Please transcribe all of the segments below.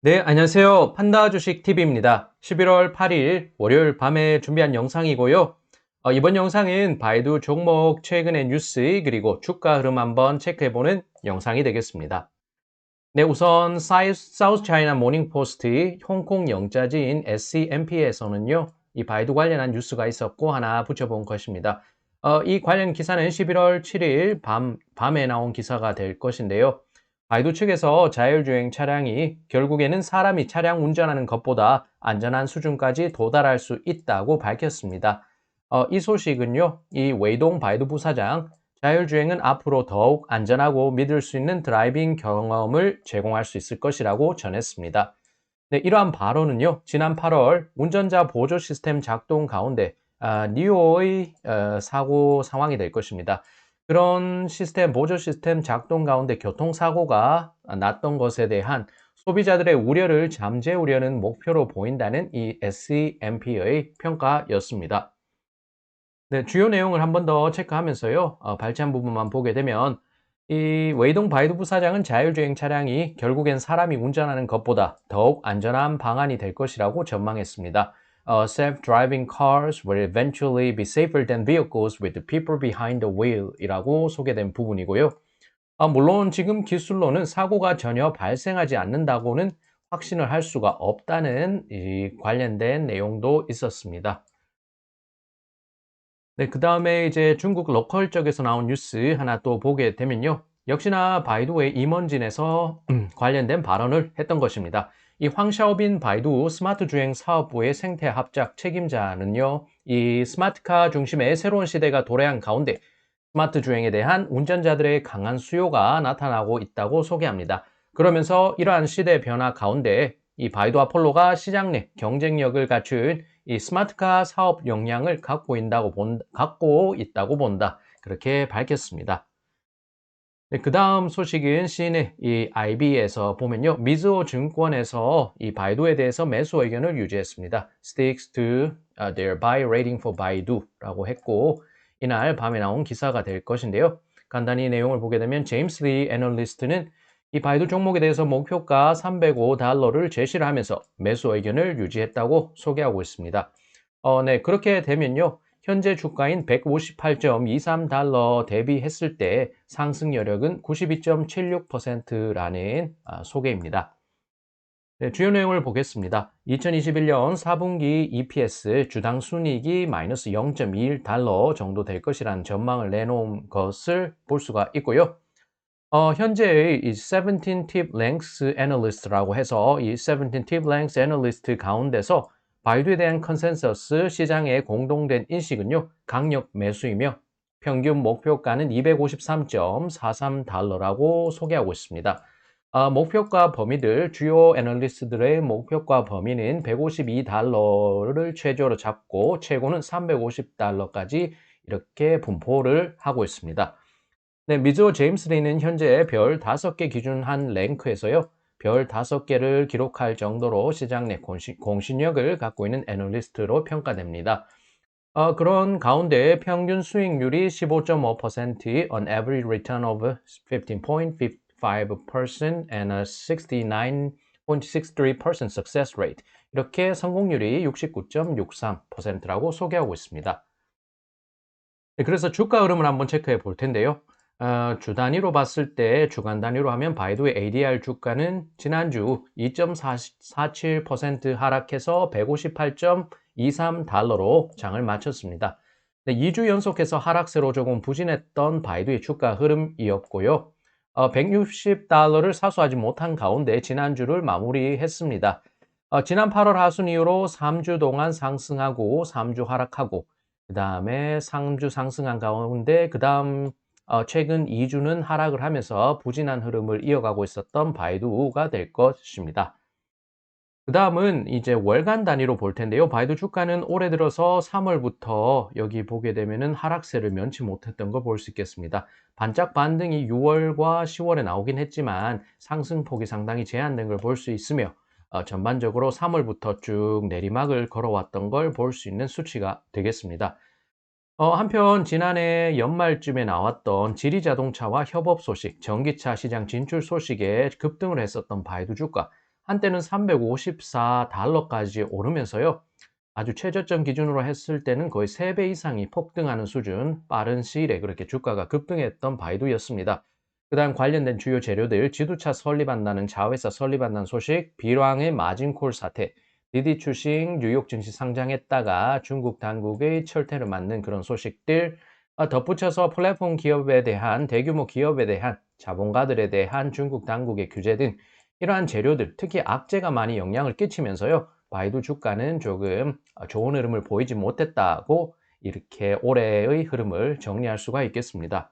네, 안녕하세요. 판다 주식 TV입니다. 11월 8일 월요일 밤에 준비한 영상이고요. 이번 영상은 바이두 종목 최근의 뉴스 그리고 주가 흐름 한번 체크해보는 영상이 되겠습니다. 네, 우선 사우스 차이나 모닝 포스트 홍콩 영자지인 SCMP에서는요, 이 바이두 관련한 뉴스가 있었고 하나 붙여본 것입니다. 이 관련 기사는 11월 7일 밤에 나온 기사가 될 것인데요. 바이두 측에서 자율주행 차량이 결국에는 사람이 차량 운전하는 것보다 안전한 수준까지 도달할 수 있다고 밝혔습니다. 이 소식은요, 이 웨이동 바이두 부사장, 자율주행은 앞으로 더욱 안전하고 믿을 수 있는 드라이빙 경험을 제공할 수 있을 것이라고 전했습니다. 네, 이러한 발언은요, 지난 8월 운전자 보조 시스템 작동 가운데 니오의 사고 상황이 될 것입니다. 그런 보조 시스템 작동 가운데 교통사고가 났던 것에 대한 소비자들의 우려를 잠재우려는 목표로 보인다는 이 SCMP의 평가였습니다. 네, 주요 내용을 한 번 더 체크하면서요. 발췌한 부분만 보게 되면 이 웨이동 바이두 부사장은 자율주행 차량이 결국엔 사람이 운전하는 것보다 더욱 안전한 방안이 될 것이라고 전망했습니다. Self-driving cars will eventually be safer than vehicles with the people behind the wheel 이라고 소개된 부분이고요. 물론 지금 기술로는 사고가 전혀 발생하지 않는다고는 확신을 할 수가 없다는 이 관련된 내용도 있었습니다. 네, 그 다음에 이제 중국 로컬 쪽에서 나온 뉴스 하나 또 보게 되면요. 역시나 바이두의 임원진에서 관련된 발언을 했던 것입니다. 이 황샤오빈 바이두 스마트 주행 사업부의 생태 합작 책임자는요. 이 스마트카 중심의 새로운 시대가 도래한 가운데 스마트 주행에 대한 운전자들의 강한 수요가 나타나고 있다고 소개합니다. 그러면서 이러한 시대 변화 가운데 이 바이두 아폴로가 시장 내 경쟁력을 갖춘 이 스마트카 사업 역량을 갖고 있다고 본다. 그렇게 밝혔습니다. 네, 그 다음 소식은 CNN 이 IB에서 보면요. 미즈호 증권에서 이 바이두에 대해서 매수 의견을 유지했습니다. Sticks to their buy rating for Baidu라고 했고 이날 밤에 나온 기사가 될 것인데요. 간단히 내용을 보게 되면 제임스 리 애널리스트는 이 바이두 종목에 대해서 목표가 305달러를 제시를 하면서 매수 의견을 유지했다고 소개하고 있습니다. 네, 그렇게 되면요. 현재 주가인 158.23달러 대비했을 때 상승 여력은 92.76%라는 소개입니다. 네, 주요 내용을 보겠습니다. 2021년 4분기 EPS 주당 순이익이 마이너스 0.21달러 정도 될 것이라는 전망을 내놓은 것을 볼 수가 있고요. 현재의 이 17 Tip Length Analyst라고 해서 이 17 Tip Length Analyst 가운데서 바이두에 대한 컨센서스 시장의 공동된 인식은요, 강력 매수이며 평균 목표가는 253.43달러라고 소개하고 있습니다. 목표가 범위들, 주요 애널리스트들의 목표가 범위는 152달러를 최저로 잡고 최고는 350달러까지 이렇게 분포를 하고 있습니다. 네, 미즈호 제임스 리는 현재 별 5개 기준한 랭크에서요. 별 5개를 기록할 정도로 시장 내 공신력을 갖고 있는 애널리스트로 평가됩니다. 그런 가운데 평균 수익률이 15.5%, on average return of 15.55% and a 69.63% success rate. 이렇게 성공률이 69.63%라고 소개하고 있습니다. 네, 그래서 주가 흐름을 한번 체크해 볼 텐데요. 주 단위로 봤을 때 주간 단위로 하면 바이두의 ADR 주가는 지난주 2.47% 하락해서 158.23달러로 장을 마쳤습니다. 네, 2주 연속해서 하락세로 조금 부진했던 바이두의 주가 흐름이었고요. 160달러를 사수하지 못한 가운데 지난주를 마무리했습니다. 지난 8월 하순 이후로 3주 동안 상승하고 3주 하락하고 그 다음에 3주 상승한 가운데 그 다음 최근 2주는 하락을 하면서 부진한 흐름을 이어가고 있었던 바이두가 될 것입니다. 그 다음은 이제 월간 단위로 볼 텐데요. 바이두 주가는 올해 들어서 3월부터 여기 보게 되면은 하락세를 면치 못했던 걸 볼 수 있겠습니다. 반짝 반등이 6월과 10월에 나오긴 했지만 상승폭이 상당히 제한된 걸 볼 수 있으며 전반적으로 3월부터 쭉 내리막을 걸어왔던 걸 볼 수 있는 수치가 되겠습니다. 한편 지난해 연말쯤에 나왔던 지리자동차와 협업 소식, 전기차 시장 진출 소식에 급등을 했었던 바이두 주가 한때는 354달러까지 오르면서요. 아주 최저점 기준으로 했을 때는 거의 3배 이상이 폭등하는 수준, 빠른 시일에 그렇게 주가가 급등했던 바이두였습니다. 그다음 관련된 주요 재료들, 지두차 설립한다는 자회사 설립한다는 소식, 비왕의 마진콜 사태, 디디 추싱 뉴욕 증시 상장했다가 중국 당국의 철퇴를 맞는 그런 소식들, 덧붙여서 플랫폼 기업에 대한 대규모 기업에 대한 자본가들에 대한 중국 당국의 규제 등 이러한 재료들, 특히 악재가 많이 영향을 끼치면서요. 바이두 주가는 조금 좋은 흐름을 보이지 못했다고 이렇게 올해의 흐름을 정리할 수가 있겠습니다.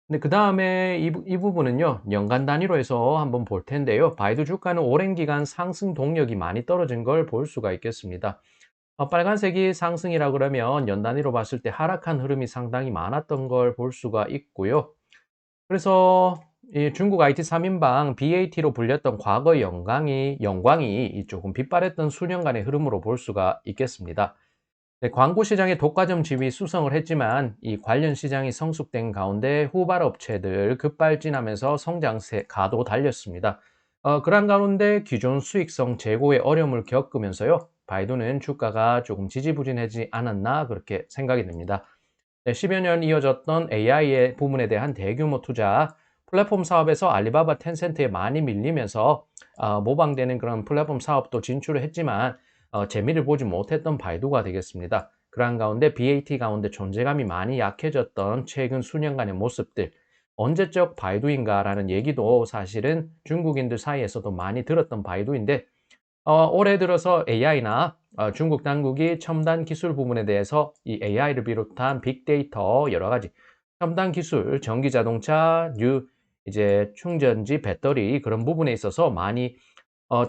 근데 그 다음에 이 부분은요, 연간 단위로 해서 한번 볼 텐데요. 바이두 주가는 오랜 기간 상승 동력이 많이 떨어진 걸 볼 수가 있겠습니다. 빨간색이 상승이라 그러면 연 단위로 봤을 때 하락한 흐름이 상당히 많았던 걸 볼 수가 있고요. 그래서 이 중국 IT 3인방 BAT로 불렸던 과거의 영광이 이 조금 빗발했던 수년간의 흐름으로 볼 수가 있겠습니다. 네, 광고 시장의 독과점 지위 수성을 했지만 이 관련 시장이 성숙된 가운데 후발 업체들 급발진하면서 성장세 가도 달렸습니다. 그런 가운데 기존 수익성 제고의 어려움을 겪으면서요. 바이두는 주가가 조금 지지부진하지 않았나 그렇게 생각이 됩니다. 네, 10여 년 이어졌던 AI의 부분에 대한 대규모 투자, 플랫폼 사업에서 알리바바 텐센트에 많이 밀리면서 모방되는 그런 플랫폼 사업도 진출을 했지만 재미를 보지 못했던 바이두가 되겠습니다. 그러한 가운데 BAT 가운데 존재감이 많이 약해졌던 최근 수년간의 모습들, 언제적 바이두인가라는 얘기도 사실은 중국인들 사이에서도 많이 들었던 바이두인데 올해 들어서 AI나 중국 당국이 첨단 기술 부분에 대해서 이 AI를 비롯한 빅데이터 여러 가지 첨단 기술, 전기 자동차, 이제 충전지, 배터리 그런 부분에 있어서 많이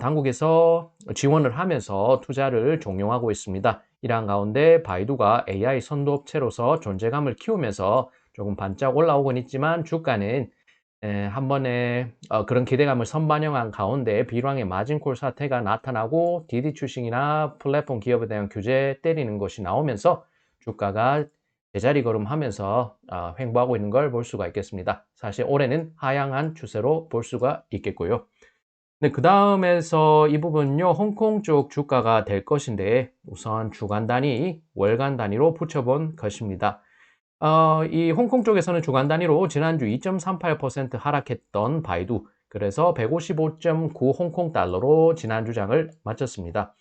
당국에서 지원을 하면서 투자를 종용하고 있습니다. 이러한 가운데 바이두가 AI 선도업체로서 존재감을 키우면서 조금 반짝 올라오곤 있지만 주가는 한 번에 그런 기대감을 선반영한 가운데 비랑의 마진콜 사태가 나타나고 디디 추싱이나 플랫폼 기업에 대한 규제 때리는 것이 나오면서 주가가 제자리 걸음하면서 횡보하고 있는 걸 볼 수가 있겠습니다. 사실 올해는 하향한 추세로 볼 수가 있겠고요. 네, 그 다음에서 이 부분은요, 홍콩 쪽 주가가 될 것인데 우선 주간 단위, 월간 단위로 붙여본 것입니다. 이 홍콩 쪽에서는 주간 단위로 지난주 2.38% 하락했던 바이두, 그래서 155.9 홍콩 달러로 지난주 장을 마쳤습니다.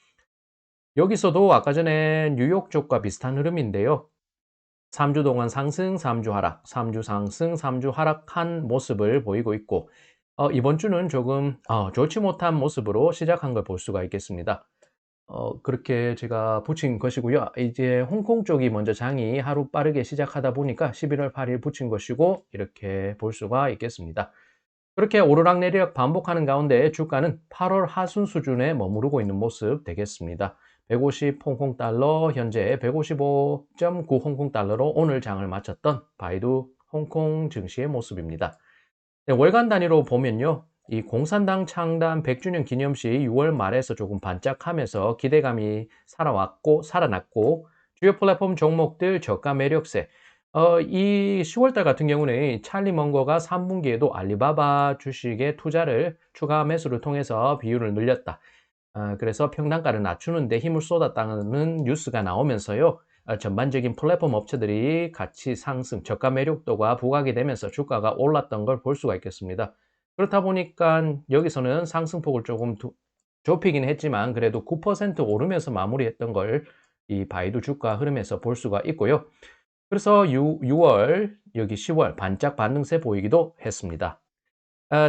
여기서도 아까 전에 뉴욕 쪽과 비슷한 흐름인데요. 3주 동안 상승, 3주 하락, 3주 상승, 3주 하락한 모습을 보이고 있고, 이번 주는 조금 좋지 못한 모습으로 시작한 걸 볼 수가 있겠습니다. 그렇게 제가 붙인 것이고요. 이제 홍콩 쪽이 먼저 장이 하루 빠르게 시작하다 보니까 11월 8일 붙인 것이고 이렇게 볼 수가 있겠습니다. 그렇게 오르락내리락 반복하는 가운데 주가는 8월 하순 수준에 머무르고 있는 모습 되겠습니다. 150 홍콩 달러, 현재 155.9 홍콩 달러로 오늘 장을 마쳤던 바이두 홍콩 증시의 모습입니다. 네, 월간 단위로 보면요. 이 공산당 창단 100주년 기념시 6월 말에서 조금 반짝하면서 기대감이 살아났고, 주요 플랫폼 종목들 저가 매력세. 이 10월달 같은 경우는 찰리 먼거가 3분기에도 알리바바 주식에 투자를 추가 매수를 통해서 비율을 늘렸다. 그래서 평단가를 낮추는데 힘을 쏟았다는 뉴스가 나오면서요. 전반적인 플랫폼 업체들이 같이 상승, 저가 매력도가 부각이 되면서 주가가 올랐던 걸 볼 수가 있겠습니다. 그렇다 보니까 여기서는 상승폭을 조금 좁히긴 했지만 그래도 9% 오르면서 마무리했던 걸 이 바이두 주가 흐름에서 볼 수가 있고요. 그래서 6월, 여기 10월 반짝 반등세 보이기도 했습니다.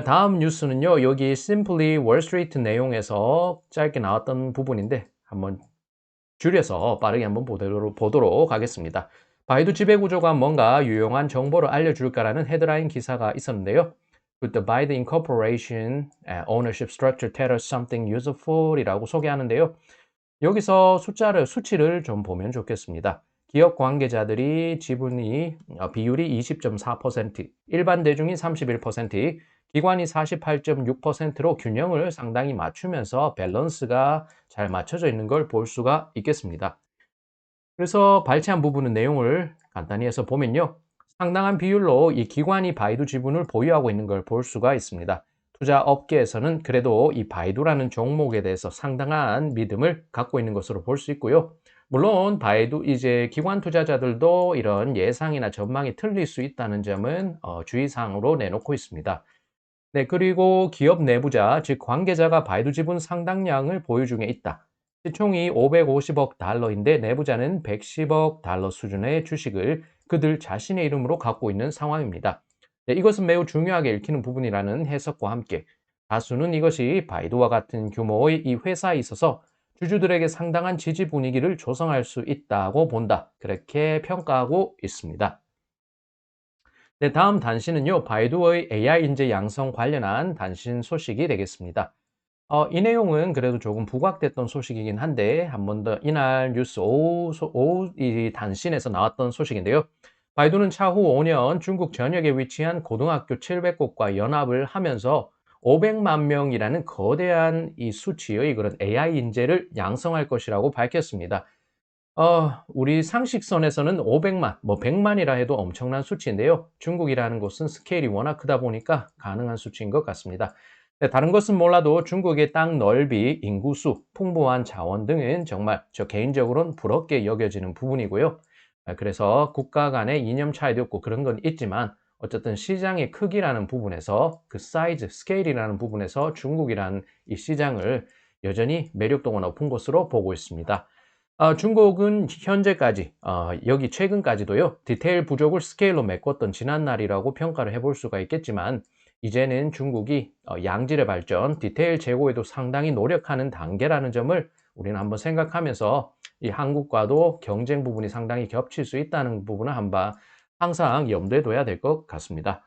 다음 뉴스는요, 여기 Simply Wall Street 내용에서 짧게 나왔던 부분인데 한번 줄여서 빠르게 한번 보도록 하겠습니다. 바이두 지배구조가 뭔가 유용한 정보를 알려줄까라는 헤드라인 기사가 있었는데요. Could the Baidu Incorporation ownership structure tell us something useful? 이라고 소개하는데요. 여기서 수치를 좀 보면 좋겠습니다. 기업 관계자들이 비율이 20.4%, 일반 대중이 31%, 기관이 48.6%로 균형을 상당히 맞추면서 밸런스가 잘 맞춰져 있는 걸 볼 수가 있겠습니다. 그래서 발췌한 부분은 내용을 간단히 해서 보면요. 상당한 비율로 이 기관이 바이두 지분을 보유하고 있는 걸 볼 수가 있습니다. 투자 업계에서는 그래도 이 바이두라는 종목에 대해서 상당한 믿음을 갖고 있는 것으로 볼 수 있고요. 물론 바이두 이제 기관 투자자들도 이런 예상이나 전망이 틀릴 수 있다는 점은 주의사항으로 내놓고 있습니다. 네, 그리고 기업 내부자, 즉 관계자가 바이두 지분 상당량을 보유 중에 있다. 시총이 550억 달러인데 내부자는 110억 달러 수준의 주식을 그들 자신의 이름으로 갖고 있는 상황입니다. 네, 이것은 매우 중요하게 읽히는 부분이라는 해석과 함께 다수는 이것이 바이두와 같은 규모의 이 회사에 있어서 주주들에게 상당한 지지 분위기를 조성할 수 있다고 본다. 그렇게 평가하고 있습니다. 네, 다음 단신은요, 바이두의 AI 인재 양성 관련한 단신 소식이 되겠습니다. 이 내용은 그래도 조금 부각됐던 소식이긴 한데, 한 번 더 이날 뉴스 오후 이 단신에서 나왔던 소식인데요. 바이두는 차후 5년 중국 전역에 위치한 고등학교 700곳과 연합을 하면서 500만 명이라는 거대한 이 수치의 그런 AI 인재를 양성할 것이라고 밝혔습니다. 우리 상식선에서는 500만, 뭐 100만이라 해도 엄청난 수치인데요. 중국이라는 곳은 스케일이 워낙 크다 보니까 가능한 수치인 것 같습니다. 네, 다른 것은 몰라도 중국의 땅 넓이, 인구수, 풍부한 자원 등은 정말 저 개인적으로는 부럽게 여겨지는 부분이고요. 그래서 국가 간의 이념 차이도 있고 그런 건 있지만 어쨌든 시장의 크기라는 부분에서 그 사이즈, 스케일이라는 부분에서 중국이라는 이 시장을 여전히 매력도가 높은 것으로 보고 있습니다. 중국은 현재까지, 여기 최근까지도요, 디테일 부족을 스케일로 메꿨던 지난날이라고 평가를 해볼 수가 있겠지만, 이제는 중국이 양질의 발전, 디테일 제고에도 상당히 노력하는 단계라는 점을 우리는 한번 생각하면서 이 한국과도 경쟁 부분이 상당히 겹칠 수 있다는 부분을 한번 항상 염두에 둬야 될 것 같습니다.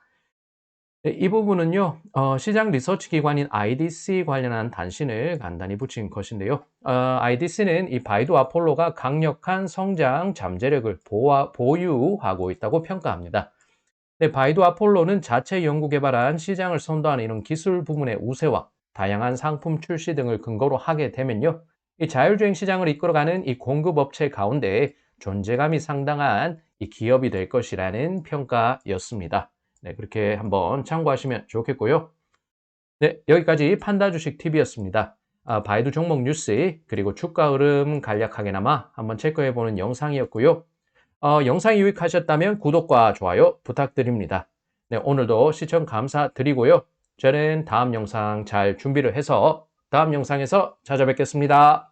네, 이 부분은요, 시장 리서치 기관인 IDC 관련한 단신을 간단히 붙인 것인데요. IDC는 이 바이두 아폴로가 강력한 성장 잠재력을 보유하고 있다고 평가합니다. 네, 바이두 아폴로는 자체 연구 개발한 시장을 선도하는 이런 기술 부문의 우세와 다양한 상품 출시 등을 근거로 하게 되면요, 이 자율주행 시장을 이끌어가는 이 공급업체 가운데 존재감이 상당한 이 기업이 될 것이라는 평가였습니다. 네, 그렇게 한번 참고하시면 좋겠고요. 네, 여기까지 판다 주식 팁이었습니다. 바이두 종목 뉴스 그리고 주가 흐름 간략하게나마 한번 체크해보는 영상이었고요. 영상이 유익하셨다면 구독과 좋아요 부탁드립니다. 네, 오늘도 시청 감사드리고요. 저는 다음 영상 잘 준비를 해서 다음 영상에서 찾아뵙겠습니다.